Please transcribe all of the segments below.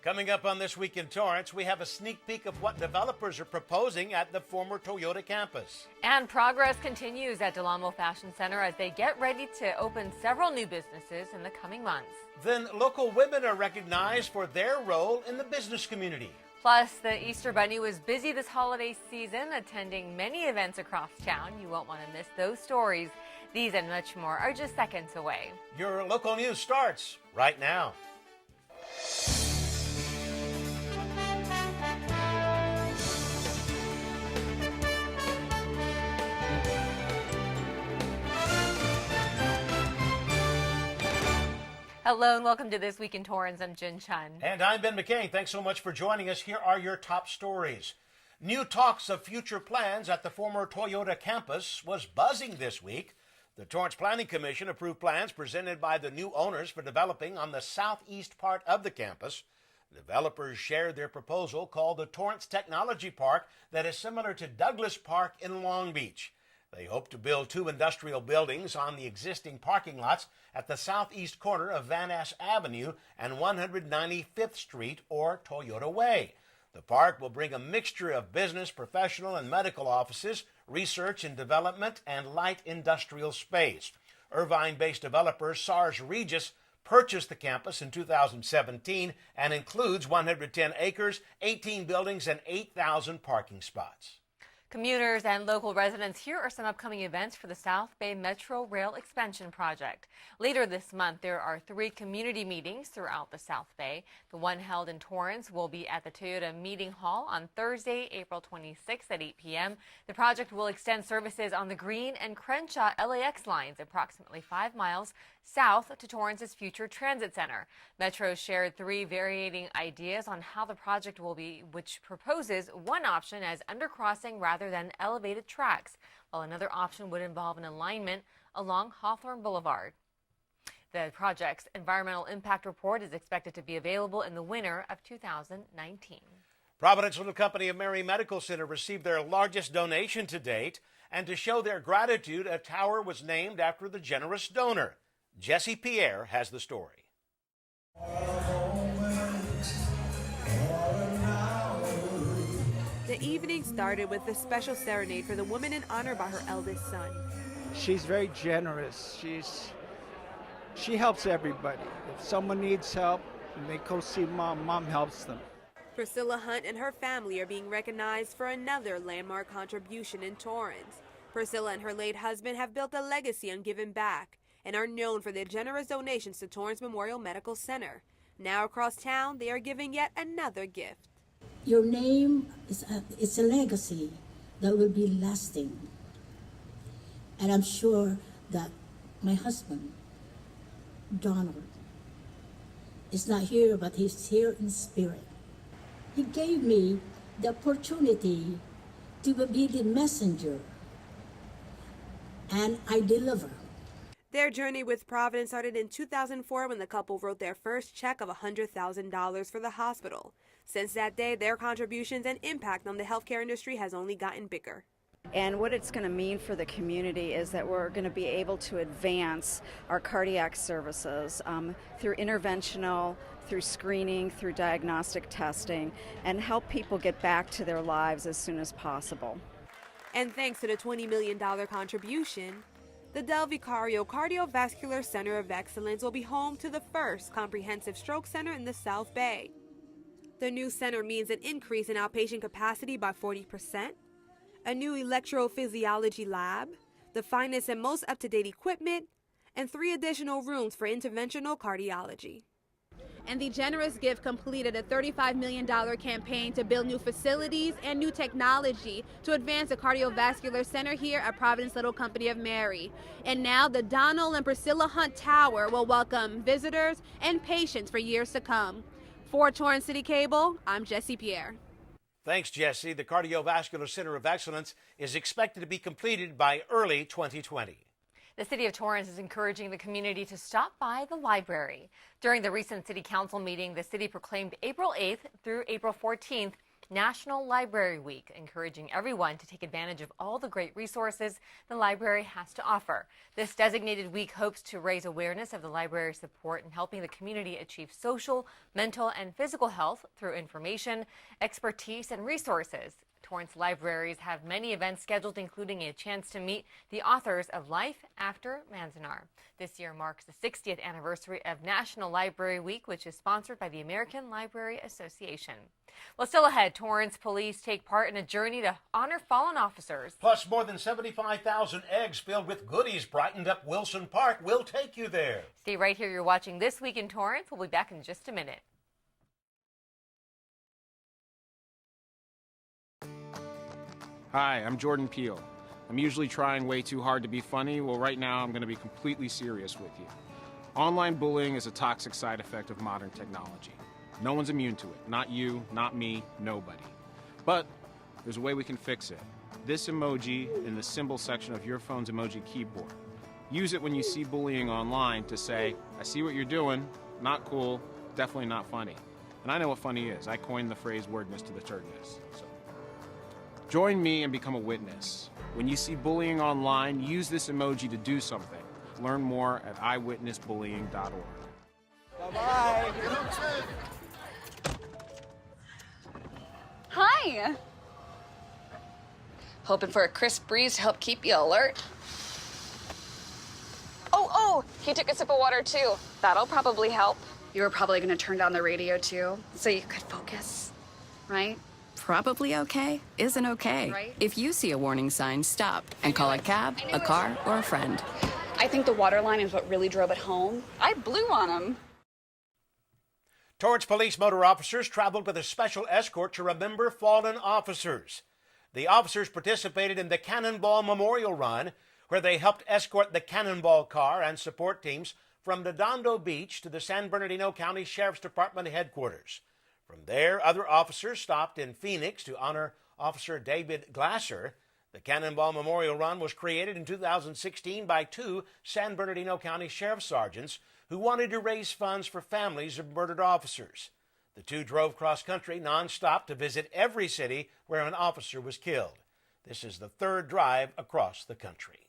Coming up on This Week in Torrance, we have a sneak peek of what developers are proposing at the former Toyota campus. And progress continues at Del Amo Fashion Center as they get ready to open several new businesses in the coming months. Then local women are recognized for their role in the business community. Plus, the Easter Bunny was busy this holiday season, attending many events across town. You won't want to miss those stories. These and much more are just seconds away. Your local news starts right now. Hello and welcome to This Week in Torrance. I'm Jin Chun. And I'm Ben McCain. Thanks so much for joining us. Here are your top stories. New talks of future plans at the former Toyota campus was buzzing this week. The Torrance Planning Commission approved plans presented by the new owners for developing on the southeast part of the campus. Developers shared their proposal called the Torrance Technology Park that is similar to Douglas Park in Long Beach. They hope to build 2 industrial buildings on the existing parking lots at the southeast corner of Van Ness Avenue and 195th Street or Toyota Way. The park will bring a mixture of business, professional, and medical offices, research and development, and light industrial space. Irvine-based developer SARS Regis purchased the campus in 2017 and includes 110 acres, 18 buildings, and 8,000 parking spots. Commuters and local residents, here are some upcoming events for the South Bay Metro Rail Expansion Project. Later this month, there are 3 community meetings throughout the South Bay. The one held in Torrance will be at the Toyota Meeting Hall on Thursday, April 26th at 8 p.m. The project will extend services on the Green and Crenshaw LAX lines approximately 5 miles south to Torrance's future transit center. Metro shared 3 varying ideas on how the project will be, which proposes one option as undercrossing rather than elevated tracks, while another option would involve an alignment along Hawthorne Boulevard. The project's environmental impact report is expected to be available in the winter of 2019. Providence Little Company of Mary Medical Center received their largest donation to date, and to show their gratitude, a tower was named after the generous donor. Jesse Pierre has the story. The evening started with a special serenade for the woman in honor by her eldest son. She's very generous. She helps everybody. If someone needs help and they go see mom helps them. Priscilla Hunt and her family are being recognized for another landmark contribution in Torrance. Priscilla and her late husband have built a legacy on giving back and are known for their generous donations to Torrance Memorial Medical Center. Now across town, they are giving yet another gift. Your name is a legacy that will be lasting. And I'm sure that my husband, Donald, is not here, but he's here in spirit. He gave me the opportunity to be the messenger, and I deliver. Their journey with Providence started in 2004 when the couple wrote their first check of $100,000 for the hospital. Since that day, their contributions and impact on the healthcare industry has only gotten bigger. And what it's going to mean for the community is that we're going to be able to advance our cardiac services through interventional, through screening, through diagnostic testing, and help people get back to their lives as soon as possible. And thanks to the $20 million contribution, the Del Vicario Cardiovascular Center of Excellence will be home to the first comprehensive stroke center in the South Bay. The new center means an increase in outpatient capacity by 40%, a new electrophysiology lab, the finest and most up-to-date equipment, and 3 additional rooms for interventional cardiology. And the generous gift completed a $35 million campaign to build new facilities and new technology to advance the cardiovascular center here at Providence Little Company of Mary. And now the Donald and Priscilla Hunt Tower will welcome visitors and patients for years to come. For Torrance CitiCABLE, I'm Jesse Pierre. Thanks, Jesse. The Cardiovascular Center of Excellence is expected to be completed by early 2020. The City of Torrance is encouraging the community to stop by the library. During the recent City Council meeting, the city proclaimed April 8th through April 14th National Library Week, encouraging everyone to take advantage of all the great resources the library has to offer. This designated week hopes to raise awareness of the library's support in helping the community achieve social, mental, and physical health through information, expertise, and resources. Torrance libraries have many events scheduled, including a chance to meet the authors of Life After Manzanar. This year marks the 60th anniversary of National Library Week, which is sponsored by the American Library Association. Well, still ahead, Torrance Police take part in a journey to honor fallen officers. Plus, more than 75,000 eggs filled with goodies brightened up Wilson Park. We'll take you there. Stay right here. You're watching This Week in Torrance. We'll be back in just a minute. Hi, I'm Jordan Peele. I'm usually trying way too hard to be funny. Well, right now I'm going to be completely serious with you. Online bullying is a toxic side effect of modern technology. No one's immune to it. Not you, not me, nobody. But there's a way we can fix it. This emoji in the symbol section of your phone's emoji keyboard. Use it when you see bullying online to say, I see what you're doing, not cool, definitely not funny. And I know what funny is. I coined the phrase wordness to the turdness. So join me and become a witness. When you see bullying online, use this emoji to do something. Learn more at eyewitnessbullying.org. Bye-bye. Hi. Hoping for a crisp breeze to help keep you alert. Oh, he took a sip of water too. That'll probably help. You were probably gonna turn down the radio too, so you could focus, right? Probably okay isn't okay. Right. If you see a warning sign, stop and call a cab, a car, or a friend. I think the water line is what really drove it home. I blew on him. Torrance Police motor officers traveled with a special escort to remember fallen officers. The officers participated in the Cannonball Memorial Run, where they helped escort the Cannonball car and support teams from Redondo Beach to the San Bernardino County Sheriff's Department headquarters. From there, other officers stopped in Phoenix to honor Officer David Glasser. The Cannonball Memorial Run was created in 2016 by two San Bernardino County Sheriff Sergeants who wanted to raise funds for families of murdered officers. The two drove cross-country nonstop to visit every city where an officer was killed. This is the third drive across the country.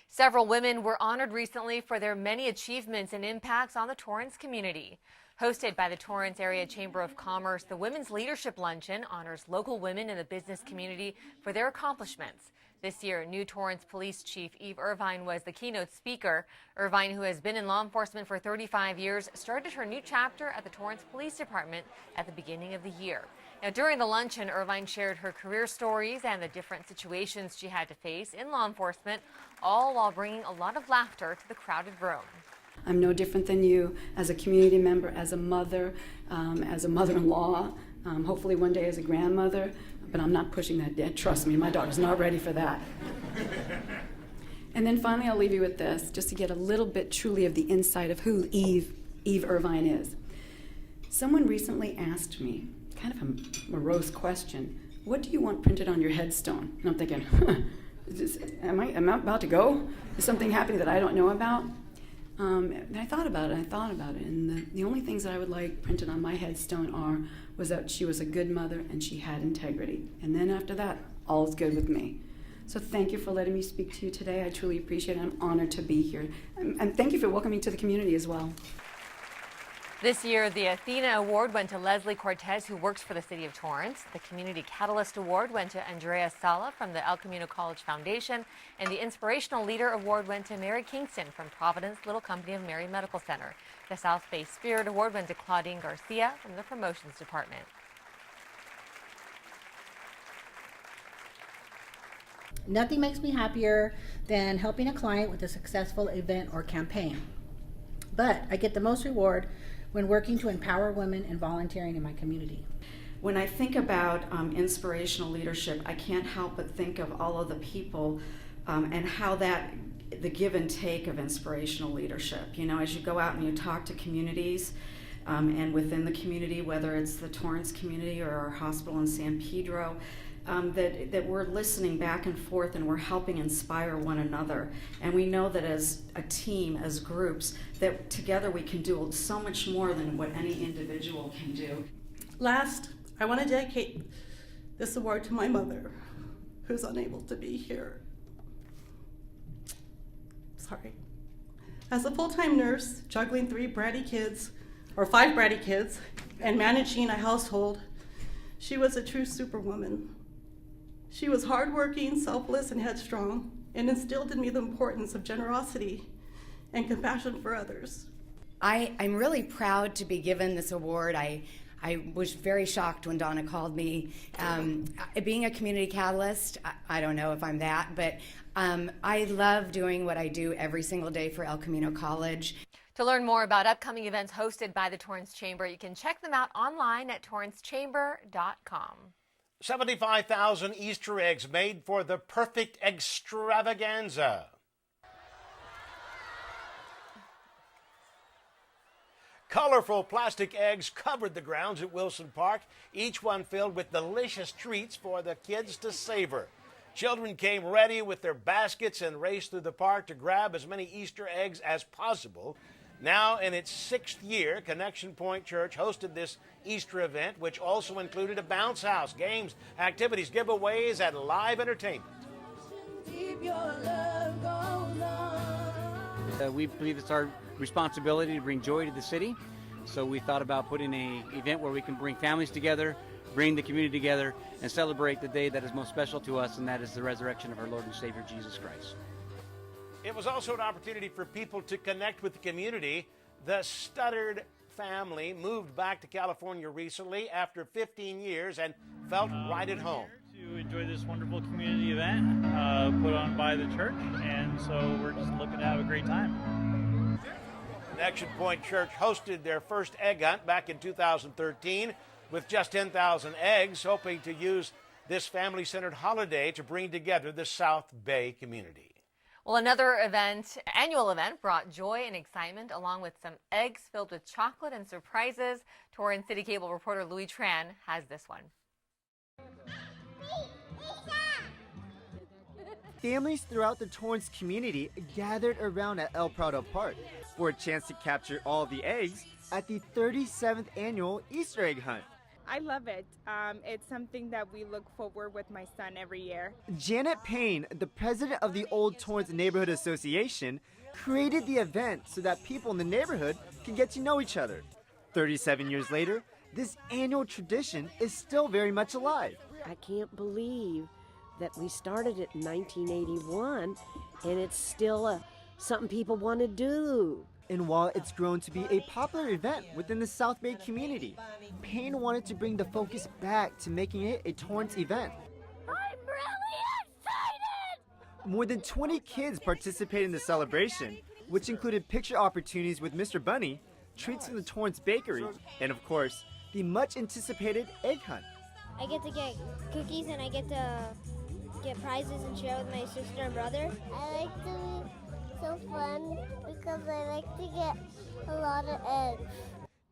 Several women were honored recently for their many achievements and impacts on the Torrance community. Hosted by the Torrance Area Chamber of Commerce, the Women's Leadership Luncheon honors local women in the business community for their accomplishments. This year, new Torrance Police Chief Eve Irvine was the keynote speaker. Irvine, who has been in law enforcement for 35 years, started her new chapter at the Torrance Police Department at the beginning of the year. Now, during the luncheon, Irvine shared her career stories and the different situations she had to face in law enforcement, all while bringing a lot of laughter to the crowded room. I'm no different than you as a community member, as a mother, as a mother-in-law, hopefully one day as a grandmother, but I'm not pushing that yet. Trust me, my daughter's not ready for that. And then finally, I'll leave you with this, just to get a little bit truly of the insight of who Eve Irvine is. Someone recently asked me, kind of a morose question, what do you want printed on your headstone? And I'm thinking, am I about to go? Is something happening that I don't know about? And I thought about it, and the only things that I would like printed on my headstone was that she was a good mother and she had integrity. And then after that, all's good with me. So thank you for letting me speak to you today. I truly appreciate it. I'm honored to be here. And thank you for welcoming me to the community as well. This year, the Athena Award went to Leslie Cortez, who works for the City of Torrance. The Community Catalyst Award went to Andrea Sala from the El Camino College Foundation. And the Inspirational Leader Award went to Mary Kingston from Providence Little Company of Mary Medical Center. The South Bay Spirit Award went to Claudine Garcia from the Promotions Department. Nothing makes me happier than helping a client with a successful event or campaign. But I get the most reward when working to empower women and volunteering in my community. When I think about inspirational leadership, I can't help but think of all of the people and how the give and take of inspirational leadership. You know, as you go out and you talk to communities, and within the community, whether it's the Torrance community or our hospital in San Pedro, that we're listening back and forth and we're helping inspire one another. And we know that as a team, as groups, that together we can do so much more than what any individual can do. Last, I want to dedicate this award to my mother, who's unable to be here. Sorry. As a full-time nurse, juggling 5 bratty kids, and managing a household, she was a true superwoman. She was hardworking, selfless, and headstrong, and instilled in me the importance of generosity and compassion for others. I'm really proud to be given this award. I was very shocked when Donna called me. Being a community catalyst, I don't know if I'm that, but I love doing what I do every single day for El Camino College. To learn more about upcoming events hosted by the Torrance Chamber, you can check them out online at torrancechamber.com. 75,000 Easter eggs made for the perfect extravaganza. Colorful plastic eggs covered the grounds at Wilson Park, each one filled with delicious treats for the kids to savor. Children came ready with their baskets and raced through the park to grab as many Easter eggs as possible. Now in its 6th year, Connection Point Church hosted this Easter event, which also included a bounce house, games, activities, giveaways, and live entertainment. We believe it's our responsibility to bring joy to the city, so we thought about putting an event where we can bring families together, bring the community together, and celebrate the day that is most special to us, and that is the resurrection of our Lord and Savior Jesus Christ. It was also an opportunity for people to connect with the community. The Studdard family moved back to California recently after 15 years and felt right at home. To enjoy this wonderful community event put on by the church, and so we're just looking to have a great time. Connection Point Church hosted their first egg hunt back in 2013 with just 10,000 eggs, hoping to use this family-centered holiday to bring together the South Bay community. Well, another annual event brought joy and excitement along with some eggs filled with chocolate and surprises. Torrance CitiCABLE reporter Louis Tran has this one. Families throughout the Torrance community gathered around at El Prado Park for a chance to capture all the eggs at the 37th annual Easter egg hunt. I love it. It's something that we look forward with my son every year. Janet Payne, the president of the Old Torrance Neighborhood Association, created the event so that people in the neighborhood can get to know each other. 37 years later, this annual tradition is still very much alive. I can't believe that we started it in 1981 and it's still something people want to do. And while it's grown to be a popular event within the South Bay community, Payne wanted to bring the focus back to making it a Torrance event. I'm really excited! More than 20 kids participated in the celebration, which included picture opportunities with Mr. Bunny, treats from the Torrance Bakery, and of course, the much anticipated egg hunt. I get to get cookies and I get to get prizes and share with my sister and brother. I like to be so fun because I like to get a lot of eggs.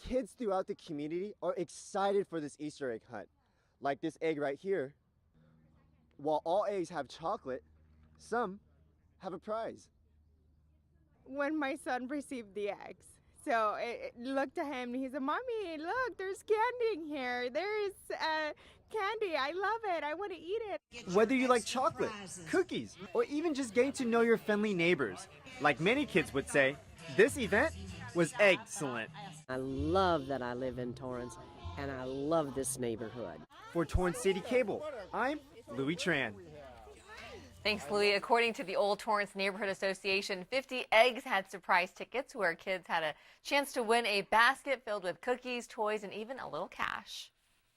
Kids throughout the community are excited for this Easter egg hunt. Like this egg right here. While all eggs have chocolate, some have a prize. When my son received the eggs, so it looked at him and he said, "Mommy, look, there's candy in here. There is candy. I love it. I want to eat it." Whether you like chocolate, cookies, or even just getting to know your friendly neighbors, like many kids would say, this event was excellent. I love that I live in Torrance, and I love this neighborhood. For Torrance CitiCABLE, I'm Louis Tran. Thanks, Louis. According to the Old Torrance Neighborhood Association, 50 eggs had surprise tickets where kids had a chance to win a basket filled with cookies, toys, and even a little cash.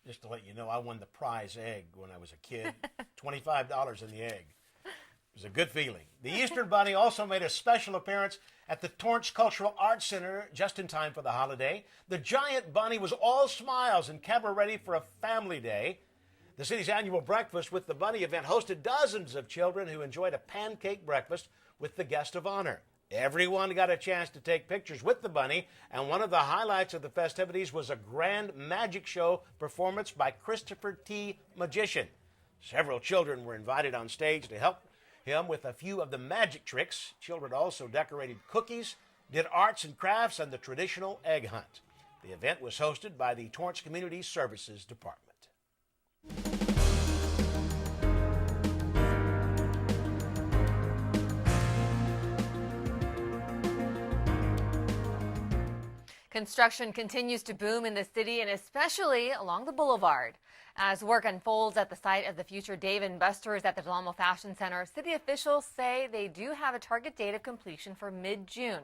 Just to let you know, I won the prize egg when I was a kid. $25 in the egg. It was a good feeling. The Easter Bunny also made a special appearance at the Torrance Cultural Arts Center just in time for the holiday. The giant bunny was all smiles and kept her ready for a family day. The city's annual Breakfast with the Bunny event hosted dozens of children who enjoyed a pancake breakfast with the guest of honor. Everyone got a chance to take pictures with the bunny, and one of the highlights of the festivities was a grand magic show performance by Christopher T. Magician. Several children were invited on stage to help him with a few of the magic tricks. Children also decorated cookies, did arts and crafts, and the traditional egg hunt. The event was hosted by the Torrance Community Services Department. Construction continues to boom in the city and especially along the boulevard. As work unfolds at the site of the future Dave & Buster's at the Del Amo Fashion Center, city officials say they do have a target date of completion for mid-June.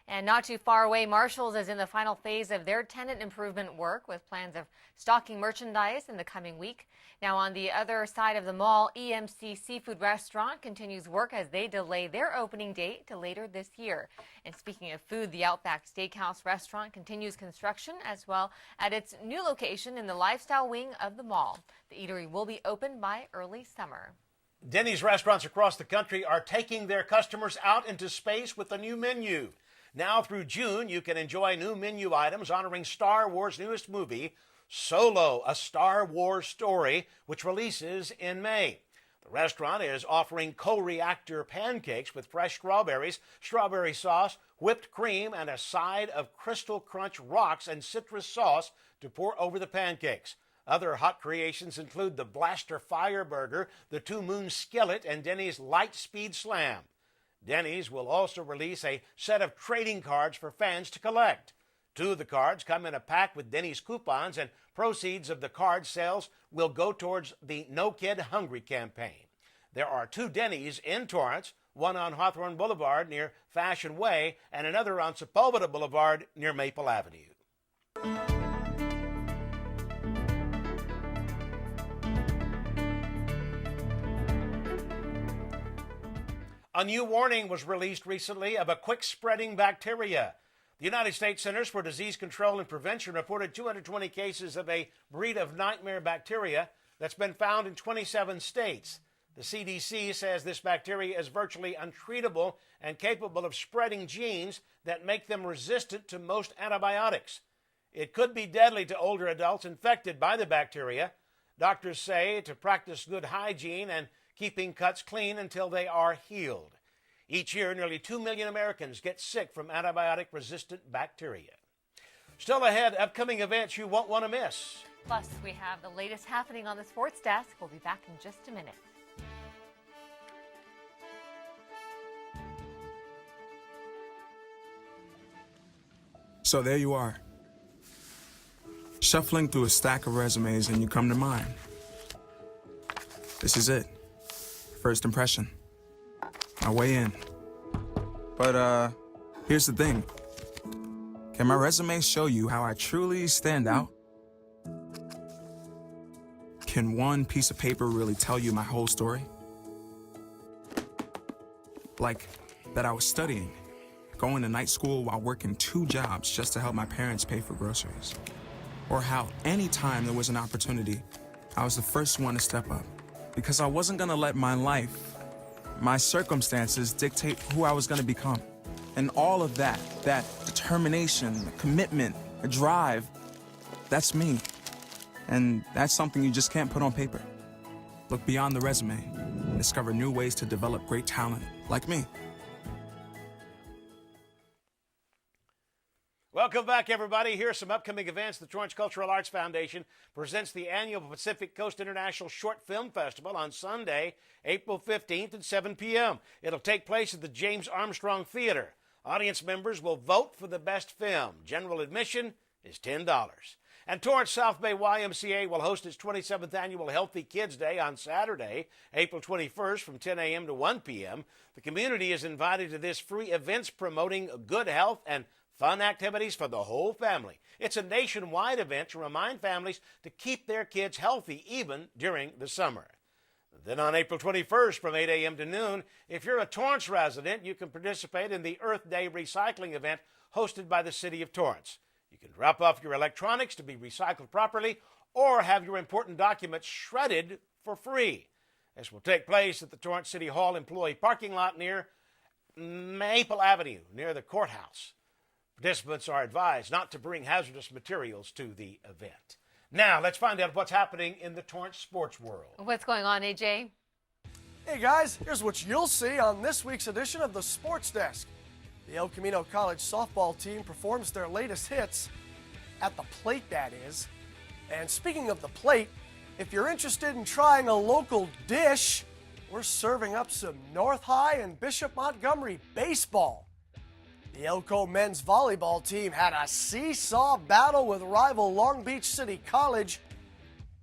And not too far away, Marshall's is in the final phase of their tenant improvement work with plans of stocking merchandise in the coming week. Now on the other side of the mall, EMC Seafood Restaurant continues work as they delay their opening date to later this year. And speaking of food, the Outback Steakhouse restaurant continues construction as well at its new location in the lifestyle wing of the mall. The eatery will be open by early summer. Denny's restaurants across the country are taking their customers out into space with a new menu. Now through June, you can enjoy new menu items honoring Star Wars' newest movie, Solo, A Star Wars Story, which releases in May. The restaurant is offering co-reactor pancakes with fresh strawberries, strawberry sauce, whipped cream, and a side of Crystal Crunch rocks and citrus sauce to pour over the pancakes. Other hot creations include the Blaster Fire Burger, the Two Moon Skillet, and Denny's Light Speed Slam. Denny's will also release a set of trading cards for fans to collect. 2 of the cards come in a pack with Denny's coupons, and proceeds of the card sales will go towards the No Kid Hungry campaign. There are 2 Denny's in Torrance, one on Hawthorne Boulevard near Fashion Way and another on Sepulveda Boulevard near Maple Avenue. A new warning was released recently of a quick-spreading bacteria. The United States Centers for Disease Control and Prevention reported 220 cases of a breed of nightmare bacteria that's been found in 27 states. The CDC says this bacteria is virtually untreatable and capable of spreading genes that make them resistant to most antibiotics. It could be deadly to older adults infected by the bacteria. Doctors say to practice good hygiene and keeping cuts clean until they are healed. Each year, nearly 2 million Americans get sick from antibiotic-resistant bacteria. Still ahead, upcoming events you won't want to miss. Plus, we have the latest happening on the sports desk. We'll be back in just a minute. So there you are, shuffling through a stack of resumes and you come to mine. This is it. First impression. My way in. But here's the thing. Can my resume show you how I truly stand out? Can one piece of paper really tell you my whole story? Like that I was studying, going to night school while working 2 jobs just to help my parents pay for groceries. Or how anytime there was an opportunity, I was the first one to step up. Because I wasn't gonna let my life, my circumstances dictate who I was gonna become. And all of that determination, commitment, drive, that's me. And that's something you just can't put on paper. Look beyond the resume and discover new ways to develop great talent like me. Welcome back, everybody. Here are some upcoming events. The Torrance Cultural Arts Foundation presents the annual Pacific Coast International Short Film Festival on Sunday, April 15th at 7 p.m. It'll take place at the James Armstrong Theater. Audience members will vote for the best film. General admission is $10. And Torrance South Bay YMCA will host its 27th annual Healthy Kids Day on Saturday, April 21st from 10 a.m. to 1 p.m. The community is invited to this free events promoting good health and fun activities for the whole family. It's a nationwide event to remind families to keep their kids healthy even during the summer. Then on April 21st from 8 a.m. to noon, if you're a Torrance resident, you can participate in the Earth Day recycling event hosted by the City of Torrance. You can drop off your electronics to be recycled properly or have your important documents shredded for free. This will take place at the Torrance City Hall employee parking lot near Maple Avenue, near the courthouse. Participants are advised not to bring hazardous materials to the event. Now, let's find out what's happening in the Torrance sports world. What's going on, AJ? Hey guys, here's what you'll see on this week's edition of the Sports Desk. The El Camino College softball team performs their latest hits at the plate, that is. And speaking of the plate, if you're interested in trying a local dish, we're serving up some North High and Bishop Montgomery baseball. The Elko men's volleyball team had a seesaw battle with rival Long Beach City College.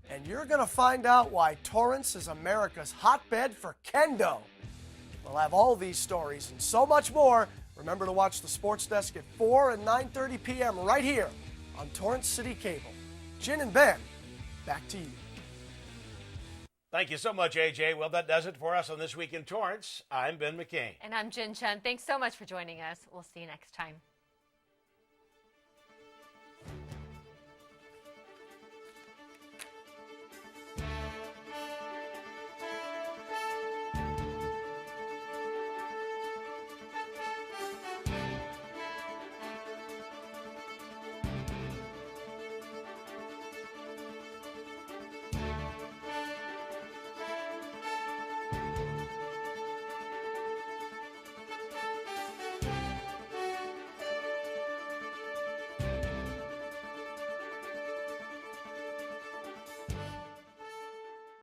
And you're going to find out why Torrance is America's hotbed for kendo. We'll have all these stories and so much more. Remember to watch the Sports Desk at 4 and 9:30 p.m. right here on Torrance City Cable. Jin and Ben, back to you. Thank you so much, AJ. Well, that does it for us on This Week in Torrance. I'm Ben McCain. And I'm Jin Chun. Thanks so much for joining us. We'll see you next time.